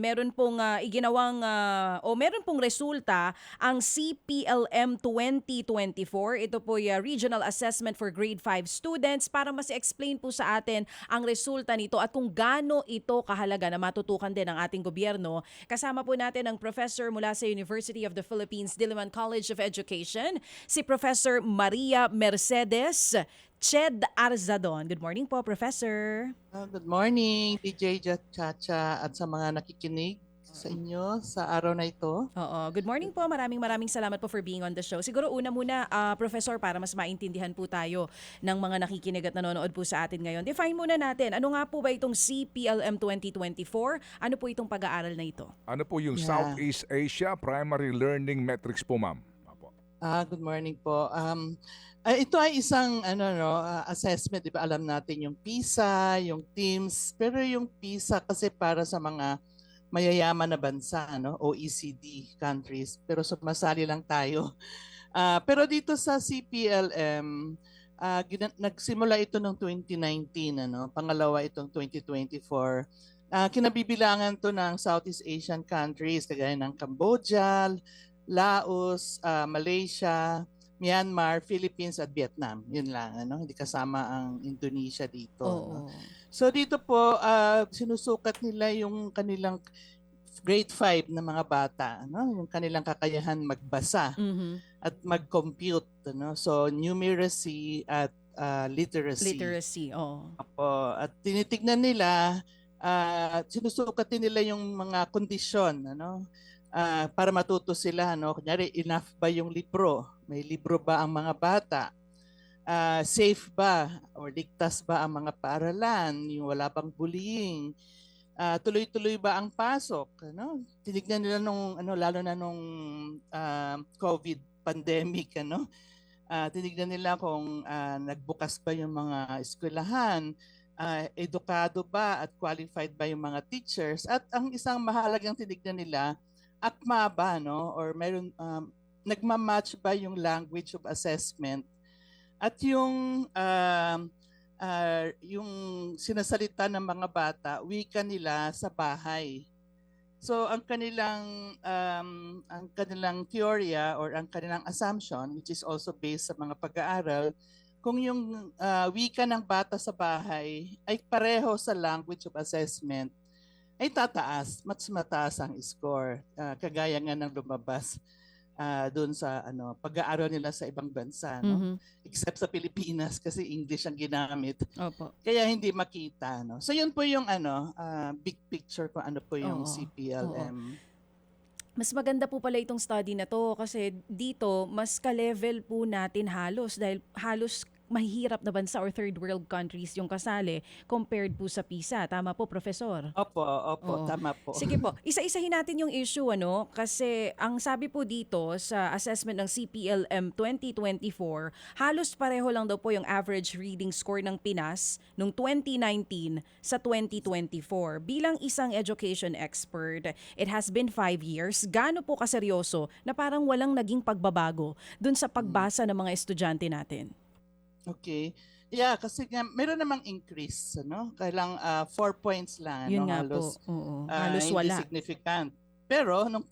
meron pong iginawang o meron pong resulta ang CPLM 2024. Ito po yung Regional Assessment for Grade 5 Students para mas explain po sa atin ang resulta nito at kung gaano ito kahalaga na matutukan din ng ating gobyerno. Kasama po natin ang professor mula sa University of the Philippines, Diliman College of Education, si Professor Maria Mercedes Ched Arzadon. Good morning po, Professor. Good morning, DJ Chacha at sa mga nakikinig sa inyo sa araw na ito. Oo. Good morning po. Maraming salamat po for being on the show. Siguro una muna, Professor, para mas maintindihan po tayo ng mga nakikinig at nanonood po sa atin ngayon. Define muna natin, ano nga po ba itong CPLM 2024? Ano po itong pag-aaral na ito? Ano po yung Southeast Asia Primary Learning Metrics po, ma'am? Apo. Good morning po. Ito ay isang assessment, 'di ba? Alam natin yung PISA, yung TIMSS, pero yung PISA kasi para sa mga mayayaman na bansa, OECD countries, pero sumasali lang tayo. Pero dito sa CPLM, nagsimula ito noong 2019, pangalawa itong 2024. Kinabibilangan to ng Southeast Asian countries kagaya ng Cambodia, Laos, Malaysia, Myanmar, Philippines at Vietnam. Yun lang, hindi kasama ang Indonesia dito. Oo. So dito po, sinusukat nila yung kanilang grade 5 na mga bata, yung kanilang kakayahan magbasa at mag-compute. So numeracy at literacy. Literacy, oo. At tinitignan nila, sinusukat din nila yung mga kondisyon, para matuto sila. Kunyari, enough ba yung libro? May libro ba ang mga bata? Safe ba or ligtas ba ang mga paaralan? Yung wala bang bullying? Tuloy-tuloy ba ang pasok? Tinignan nila nung lalo na nung COVID pandemic, tinignan nila kung nagbukas ba yung mga eskwelahan, edukado ba at qualified ba yung mga teachers, at ang isang mahalagang tinignan nila, akma ba, or meron nagmamatch ba yung language of assessment at yung sinasalita ng mga bata, wika nila sa bahay. So ang kanilang teorya or ang kanilang assumption, which is also based sa mga pag-aaral, kung yung wika ng bata sa bahay ay pareho sa language of assessment, ay tataas, mas mataas ang score. Kagaya nga ng lumabas doon sa pag-aaral nila sa ibang bansa, except sa Pilipinas kasi English ang ginamit. Opo. Kaya hindi makita. So yun po yung big picture kung ano po yung Oo. CPLM. Mas maganda po pala itong study na to kasi dito mas ka-level po natin halos dahil halos mahihirap na bansa or third world countries yung kasali compared po sa PISA. Tama po, Professor? Opo, Oo. tama po. Sige po, isa-isahin natin yung issue kasi ang sabi po dito sa assessment ng CPLM 2024, halos pareho lang daw po yung average reading score ng Pinas noong 2019 sa 2024. Bilang isang education expert, it has been 5 years. Gaano po kaseryoso na parang walang naging pagbabago dun sa pagbasa ng mga estudyante natin? Okay. Yeah, kasi nga meron namang increase, Kailang 4 points lang, Yun nga halos po. Oo. Halos hindi wala. significant. Pero nung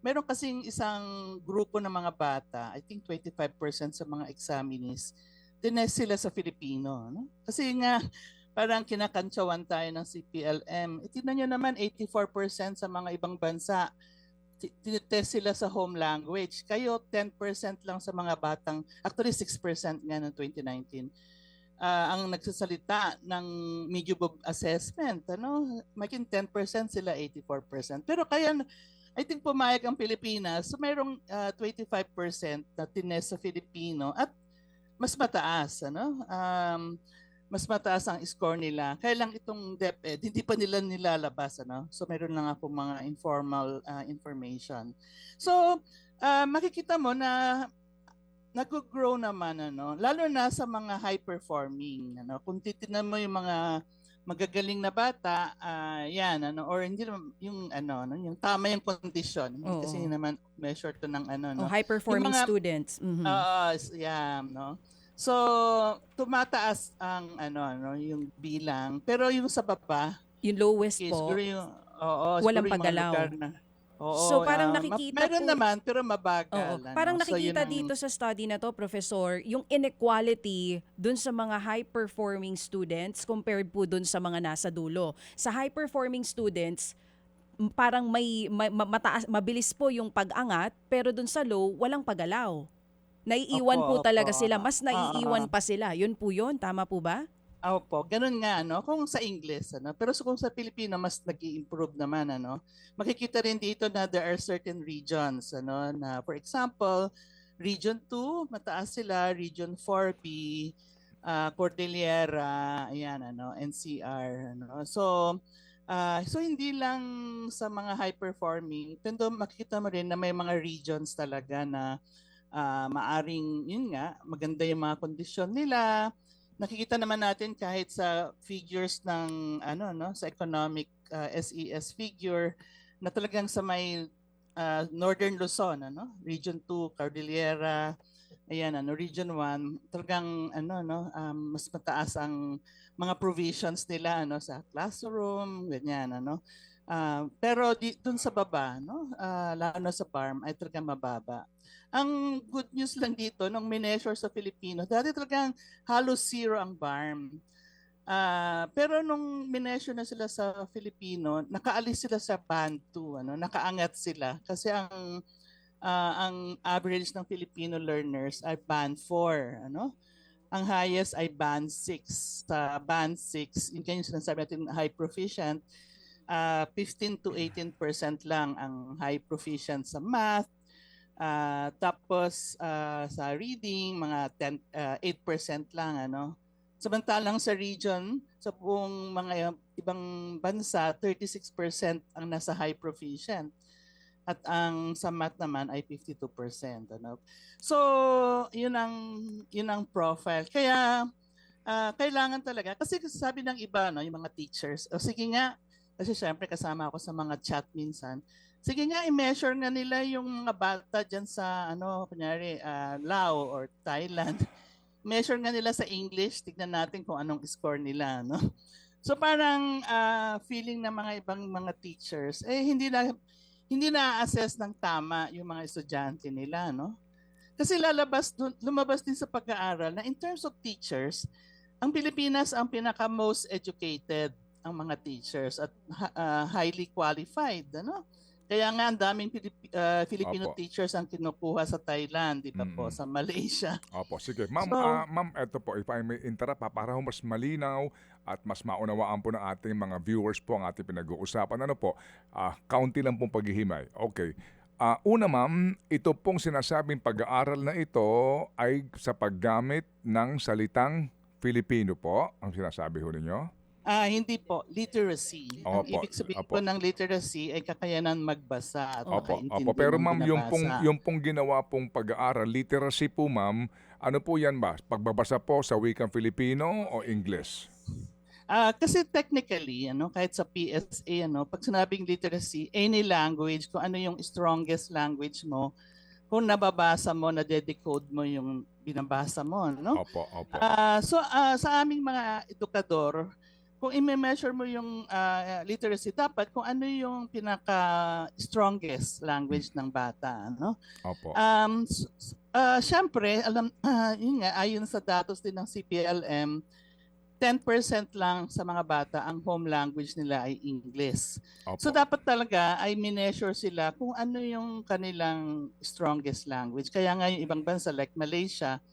meron kasing isang grupo ng mga bata, I think 25% sa mga examinees, tinest sila sa Filipino, Kasi nga parang kinakantsawan tayo ng CPLM. Tingnan nyo naman, 84% sa mga ibang bansa tinitest sila sa home language. Kayo, 10% lang sa mga batang, actually 6% nga noong 2019, ang nagsasalita ng medium of assessment. Maging 10% sila, 84%. Pero kaya, I think pumayag ang Pilipinas, so mayroong 25% na tinest sa Filipino at mas mataas. Mas mataas ang score nila. Kaya lang itong DepEd, hindi pa nila nilalabas. So meron lang ako mga informal information. So makikita mo na nag-grow naman, lalo na sa mga high-performing. Kung titignan mo yung mga magagaling na bata, yan, or hindi yung tama yung kondisyon. Hindi kasi naman measure to ng high-performing students. Yeah, So, tumataas ang yung bilang, pero yung sa baba, yung lowest po. siguro yung Oo, siguro Walang yung mga paggalaw. lugar na So oo, parang nakikita meron po, naman pero oo, mabagal parang ano. So yun nakikita ang dito sa study na to, Professor, yung inequality dun sa mga high-performing students compared po dun sa mga nasa dulo. Sa high-performing students, parang mataas, mabilis po yung pag-angat, pero dun sa low, walang paggalaw. opo, Naiiwan po opo. talaga sila, mas naiiwan Oo. pa sila. Yun po yun, tama po ba? Opo, gano'n nga ano, kung sa English ano, pero kung sa Pilipino mas nag-i-improve naman ano. Makikita rin dito na there are certain regions ano na for example, Region 2 mataas sila, Region 4B, Cordillera, ayan ano, NCR ano. So hindi lang sa mga high performing, pero makikita mo rin na may mga regions talaga na maaring yun nga maganda yung mga kondisyon nila. Nakikita naman natin kahit sa figures ng ano no sa economic SES figure na talagang sa may Northern Luzon ano, Region 2, Cordillera, ayan ano, Region 1, talagang ano no mas mataas ang mga provisions nila ano sa classroom, ganyan ano. Pero dun sa baba no, lalo na sa farm ay talagang mababa. Ang good news lang dito, nung mineasure sa Filipino, dati talagang halos zero ang BARM. Pero nung mineasure na sila sa Filipino, nakaalis sila sa band 2, ano, nakaangat sila. Kasi ang average ng Filipino learners ay band 4, ano? Ang highest ay band 6. Sa band 6, yun kaya yung sinasabi natin high proficient, 15 to 18% lang ang high proficient sa math. Tapos sa reading, mga 8% lang ano. Samantalang sa region, sa buong mga ibang bansa, 36% ang nasa high proficient. At ang sa math naman ay 52%. Ano? So, yun ang profile. Kaya kailangan talaga, kasi sabi ng iba, no, yung mga teachers, o sige nga, kasi syempre kasama ako sa mga chat minsan, sige nga, i-measure nga nila yung mga bata dyan sa, ano, kunyari, Lao or Thailand. Measure nga nila sa English, tignan natin kung anong score nila, no? So parang feeling ng mga ibang mga teachers, hindi na assess ng tama yung mga estudyante nila, no? Kasi lumabas din sa pag-aaral na in terms of teachers, ang Pilipinas ang pinaka-most educated ang mga teachers at highly qualified, ano? Kaya nga ang daming Filipino Opo. teachers ang kinukuha sa Thailand, di ba po, Mm. sa Malaysia. Opo, sige. Ma'am, So, ma'am, eto po, if I may interrupt para ho mas malinaw at mas maunawaan po ng ating mga viewers po ang ating pinag-uusapan. Ano po, kaunti lang pong paghihimay. Okay. Una ma'am, ito pong sinasabing pag-aaral na ito ay sa paggamit ng salitang Filipino po, ang sinasabi ho ninyo? hindi po, literacy. Ang Opo, ibig sabihin opo. po ng literacy ay kakayanan magbasa at Opo, opo. makaintindi Pero ng ma'am, binabasa. yung pong ginawa pong pag-aaral, literacy po ma'am, ano po yan ba? Pagbabasa po sa wikang Filipino o English? Kasi technically, ano, kahit sa PSA, ano, pag sinabing literacy, any language, kung ano yung strongest language mo, kung nababasa mo, na-decode mo yung binabasa mo, no? Opo, opo. Sa aming mga edukador, kung i-measure mo yung literacy, dapat kung ano yung pinaka-strongest language ng bata, no? Opo. Syempre, yun nga, ayon sa datos din ng CPLM, 10% lang sa mga bata ang home language nila ay English. So Opo. dapat talaga ay mineasure sila kung ano yung kanilang strongest language. Kaya nga yung ibang bansa like Malaysia,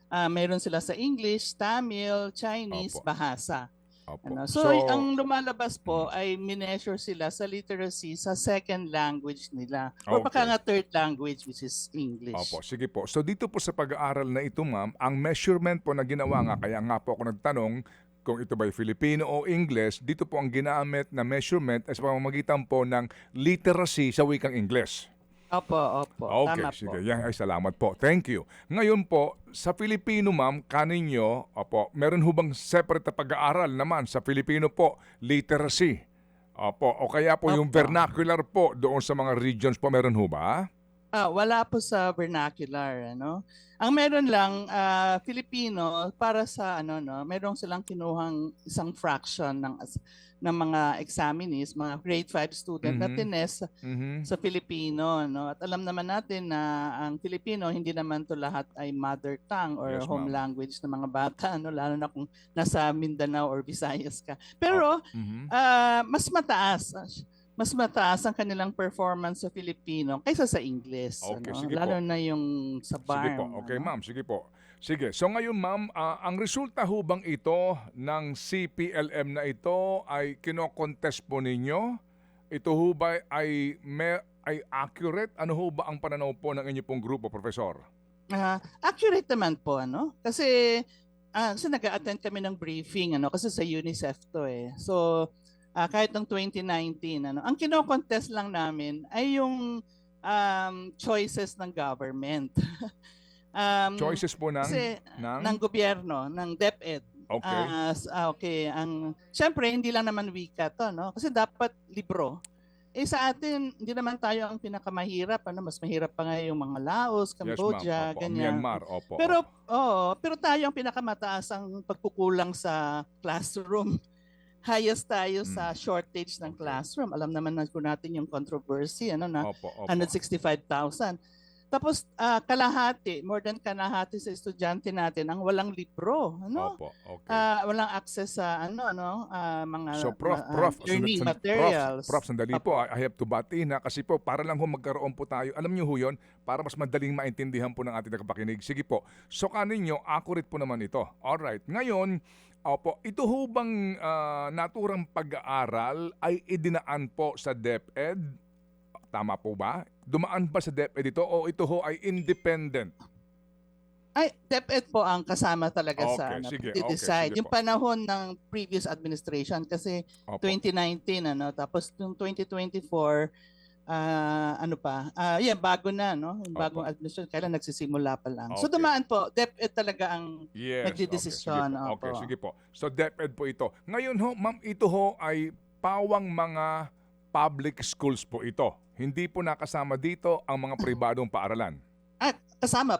mayroon sila sa English, Tamil, Chinese, Opo. Bahasa. Opo. So ang lumalabas po ay mineasure sila sa literacy sa second language nila. Or baka Okay. nga third language which is English. Opo, sige po. So dito po sa pag-aaral na ito ma'am, ang measurement po na ginawa nga, kaya nga po ako nagtanong kung ito ba'y Filipino o English, dito po ang ginamit na measurement ay sa pamamagitan po ng literacy sa wikang English. Opo. Okay, Tama sige. po. Yan ay salamat po. Thank you. Ngayon po, sa Filipino ma'am, kaninyo, opo, meron ho bang separate na pag-aaral naman sa Filipino po, literacy? Opo, o kaya po yung Opo. vernacular po doon sa mga regions po, meron ho ba? Wala po sa vernacular, ano. Ang meron lang Filipino para sa ano no, meron silang kinuhang isang fraction ng mga examinees, mga grade 5 student na Mhm. tinest Mhm. sa Filipino, no. At alam naman natin na ang Filipino hindi naman to lahat ay mother tongue or Yes, home ma'am. language ng mga bata, no, lalo na kung nasa Mindanao or Visayas ka. Op Pero mhm. mas mataas ang kanilang performance sa Filipino kaysa sa English, Okay, ano, sige lalo po. na yung sa Sige po. BARM, Okay, ano. ma'am. Sige po. Sige. So ngayon, ma'am, ang resulta ho bang ito ng CPLM na ito ay kino-contest po ninyo? Ito ho ba ay accurate? Ano ho ba ang pananaw po ng inyo pong grupo, Professor? Accurate naman po, ano, kasi nag-a-attend kami ng briefing, ano, kasi sa UNICEF to eh. So kahit ng 2019, ano, ang kino-contest lang namin ay yung choices ng government. Choices po Kasi ng ng gobyerno, ng DepEd. okay. Okay, syempre hindi lang naman wika to, no? Kasi dapat libro. Sa atin, hindi naman tayo ang pinakamahirap, ano, mas mahirap pa nga yung mga Laos, Yes, ma'am. Cambodia, Opo. ganyan. Myanmar. Opo, Pero opo. pero tayo ang pinakamataas ang pagkukulang sa classroom. Highest tayo sa Mm. shortage ng Okay. classroom. Alam naman na po natin yung controversy, ano, na Opo, opo. 165,000. Tapos more than kalahati sa estudyante natin ang walang libro, ano? Opo, okay. Walang access sa So mga Prof, learning materials. Prof, sandali po, Apo. I have to bati na kasi po para lang ho magkaroon po tayo, alam niyo ho yun, para mas madaling maintindihan po ng ating nakapakinig. Sige po, so kaninyo, accurate po naman ito. Alright, ngayon, opo, ito ho bang naturang pag-aaral ay idinaan po sa DepEd? Tama po ba? Dumaan ba sa DepEd ito o ito ho ay independent? Ay, DepEd po ang kasama talaga sa Okay, sige, okay, pagde-decide. sige Yung po. panahon ng previous administration kasi Opo. 2019, ano, tapos yung 2024 yan, bago na, no? Yung bagong Opo. administration, kailan nagsisimula pa lang. So Okay. dumaan po, DepEd talaga ang Yes, okay. Sige nagdidesisyon. po. Okay, Opo. sige po. So DepEd po ito. Ngayon ho, ma'am, ito ho ay pawang mga public schools po ito. Hindi po nakasama dito ang mga pribadong paaralan. Kasama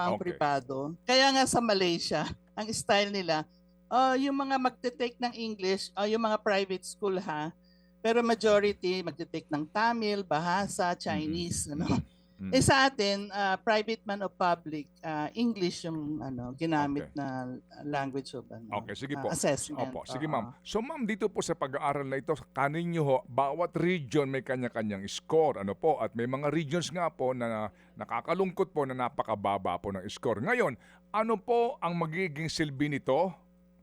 ang Okay. pribado. Kaya nga sa Malaysia, ang style nila, yung mga magte-take ng English, yung mga private school ha, pero majority magte-take ng Tamil, Bahasa, Chinese, ano. Sa atin, private man o public, English yung ginamit Okay. na language of Okay, sige po. assessment. Opo, sige Oo. ma'am. So ma'am, dito po sa pag-aaral na ito, kaninyo ho, bawat region may kanya-kanyang score, ano po, at may mga regions nga po na nakakalungkot po na napakababa po ng score. Ngayon, ano po ang magiging silbi nito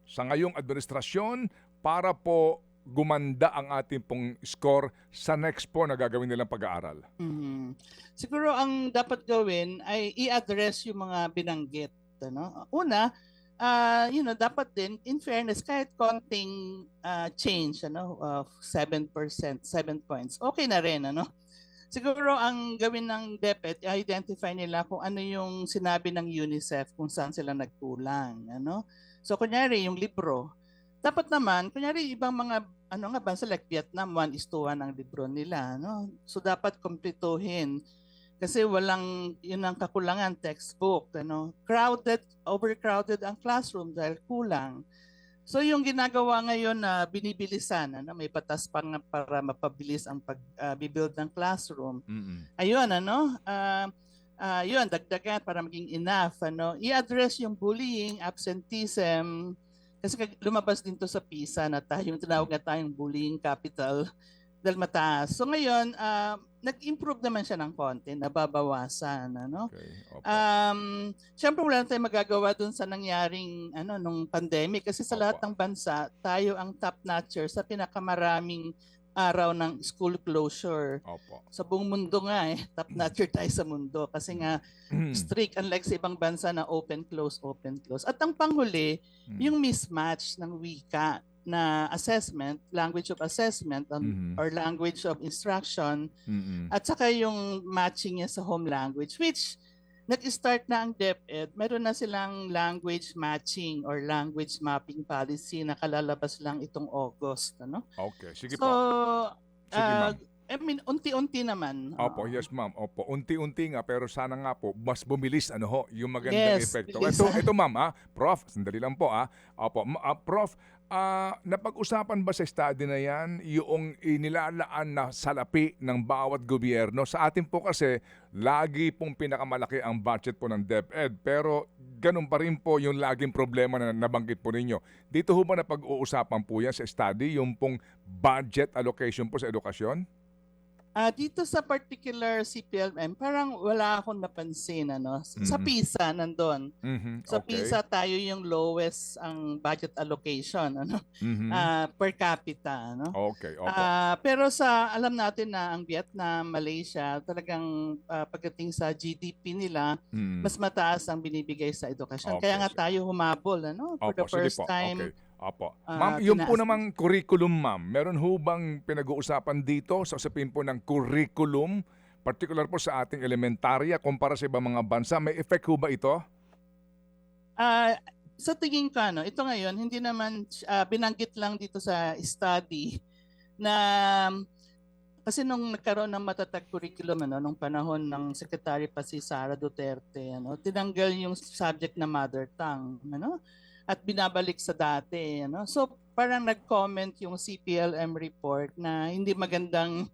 sa ngayong administrasyon para po gumanda ang ating pong score sa next po na gagawin nilang pag-aaral? Mhm. Siguro ang dapat gawin ay i-address yung mga binanggit, ano. Una, dapat din in fairness kahit konting change, ano, 7%, 7 points. Okay na rin, ano. Siguro ang gawin ng DepEd, i-identify nila kung ano yung sinabi ng UNICEF kung saan sila nagkulang, ano. So kunyari yung libro, dapat naman, kunyari ibang mga bansa like Vietnam, 1:1 ang libro nila, no? So dapat kumpletuhin kasi yun ang kakulangan, textbook, ano? Overcrowded ang classroom dahil kulang. So yung ginagawa ngayon na binibilisan, may batas pa nga para mapabilis ang pag-build ng classroom. Ayun, yun, dagdagan para maging enough, ano? I-address yung bullying, absenteeism, kasi lumabas din to sa PISA na tayong tinawag na tayong bullying capital dahil mataas. So ngayon, nag-improve naman siya ng konti, nababawasan, ano? Okay, opo. Siyempre wala na tayong magagawa dun sa nangyaring nung pandemic kasi sa lahat Opo. ng bansa, tayo ang top notcher sa pinakamaraming araw ng school closure. Opo. Sa buong mundo nga top notcher tayo sa mundo kasi nga strict unlike sa ibang bansa na open close. At ang panghuli, yung mismatch ng wika na assessment, language of assessment or language of instruction at saka yung matching niya sa home language which nag-start na ang DepEd, meron na silang language matching or language mapping policy na kalalabas lang itong August, ano? Okay, sige So, po. Sige, ma'am. I mean, unti-unti naman. Opo, Oo. yes ma'am. Opo, unti-unti nga pero sana nga po mas bumilis ano ho, yung magandang Yes, epekto. bilisan. Ito ma'am Prof, sandali lang po Opo, Prof, napag-usapan ba sa study na yan yung inilalaan na salapi ng bawat gobyerno? Sa atin po kasi lagi pong pinakamalaki ang budget po ng DepEd pero ganun pa rin po yung laging problema na nabanggit po ninyo. Dito ho ba napag-uusapan po yan sa study, yung pong budget allocation po sa edukasyon? Dito sa particular CPLM, parang wala akong napansin. Sa Mhm. PISA, nandun. Mhm, Sa okay. PISA, tayo yung lowest ang budget allocation Mhm. per capita. Okay, opo. Pero alam natin na ang Vietnam, Malaysia, talagang pagdating sa GDP nila, Mm. mas mataas ang binibigay sa edukasyon. Okay, Kaya nga tayo humabol, for the Opo, sige first po. time. Okay. Opo. Ma'am, yung po namang curriculum, ma'am, meron ho bang pinag-uusapan dito sa usapin po ng curriculum, particular po sa ating elementarya kumpara sa ibang mga bansa? May effect ho ba ito? Sa tingin ko, ito ngayon, hindi naman binanggit lang dito sa study na kasi nung nagkaroon ng matatag curriculum nung panahon ng Secretary pa si Sara Duterte, tinanggal yung subject na mother tongue, at binabalik sa dati, So parang nag-comment yung CPLM report na hindi magandang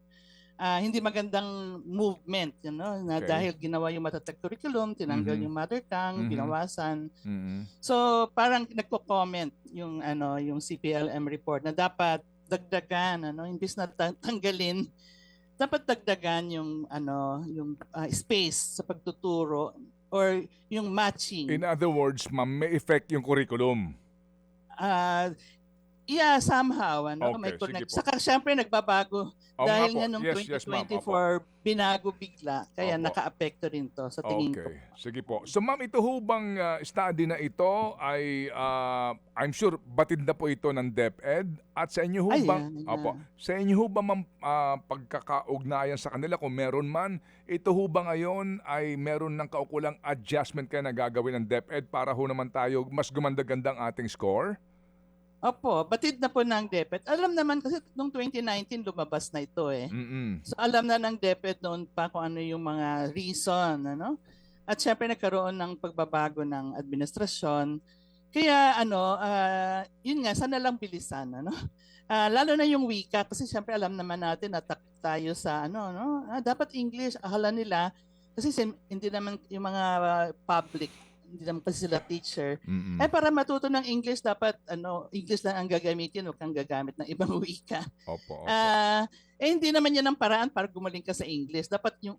movement, na Okay. dahil ginawa yung matatag curriculum, tinanggal Mhm. yung mother tongue, Mhm. binawasan. Mm. So parang nagko-comment yung CPLM report na dapat dagdagan, imbis na tanggalin, dapat dagdagan yung space sa pagtuturo or yung matching. In other words, ma'am, may effect yung curriculum. Yeah, somehow, may Okay, sige connect. po. Saka syempre nagbabago Oo nga dahil po. nga nung Yes, ma'am. Opo. 2024 binago bigla, kaya Opo. naka-apekto rin to sa tingin ko. Okay, sige po. So ma'am, ito ho bang study na ito ay I'm sure batid na po ito ng DepEd at sa inyo ho bang Ayan, Opo, sa inyo ho ba ma'am pagkakaugnayan sa kanila kung meron man, ito ho ba ngayon ay meron ng kaukulang adjustment kayo na gagawin ng DepEd para ho naman tayo mas gumanda-gandang ating score? Opo, batid na po ng DepEd. Alam naman kasi noong 2019 lumabas na ito eh. Mm. So alam na ng DepEd noon pa kung ano yung mga reason, At syempre nagkaroon ng pagbabago ng administrasyon. Kaya yun nga, sana lang bilisan, lalo na yung wika kasi syempre alam naman natin na tayo sa dapat English, akala nila kasi hindi naman yung mga public, hindi naman kasi sila teacher. Mm. Para matuto ng English, dapat English lang ang gagamitin, huwag kang gagamit ng ibang wika. Opo. Hindi naman yan ang paraan para gumaling ka sa English. Dapat yung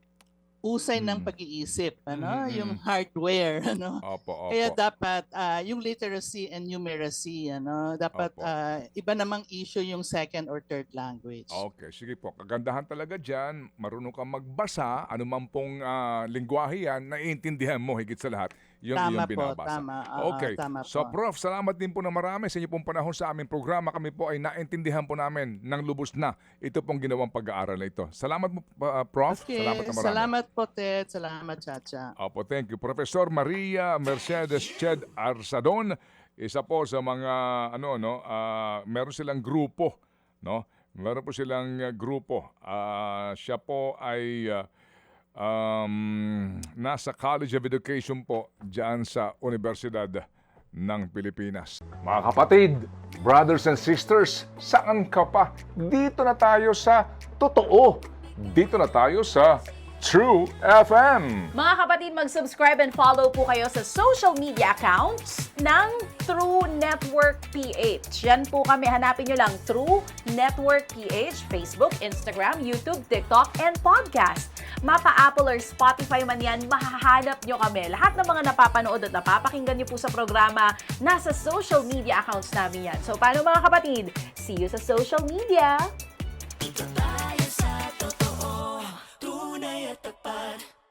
usay ng pag-iisip, yung hardware, Opo. Kaya dapat yung literacy and numeracy, dapat Opo. iba namang issue yung second or third language. Okay, sige po. Kagandahan talaga dyan, marunong kang magbasa, anuman pong lingwahe yan, naiintindihan mo higit sa lahat yung Tama iyong po, binabasa. tama. Okay. Tama So po. Prof, salamat din po na marami sa inyo pong panahon sa aming programa. Kami po ay naintindihan po namin ng lubos na ito pong ginawang pag-aaral na ito. Salamat po, Prof. Okay, Salamat na marami. salamat po, Ted. Salamat, Chacha. Opo, thank you. Professor Maria Mercedes Ched Arsadon, isa po sa mga meron silang grupo, no? Meron po silang grupo. Siya po ay nasa College of Education po diyan sa Universidad ng Pilipinas. Mga kapatid, brothers and sisters, saan ka pa? Dito na tayo sa totoo. Dito na tayo sa True FM. Mga kapatid, mag-subscribe and follow po kayo sa social media accounts ng True Network PH. Yan po kami, hanapin nyo lang True Network PH, Facebook, Instagram, YouTube, TikTok, and podcast. Mapa Apple or Spotify man yan, mahahanap nyo kami. Lahat ng mga napapanood at napapakinggan nyo po sa programa, nasa social media accounts namin yan. So paano mga kapatid? See you sa social media!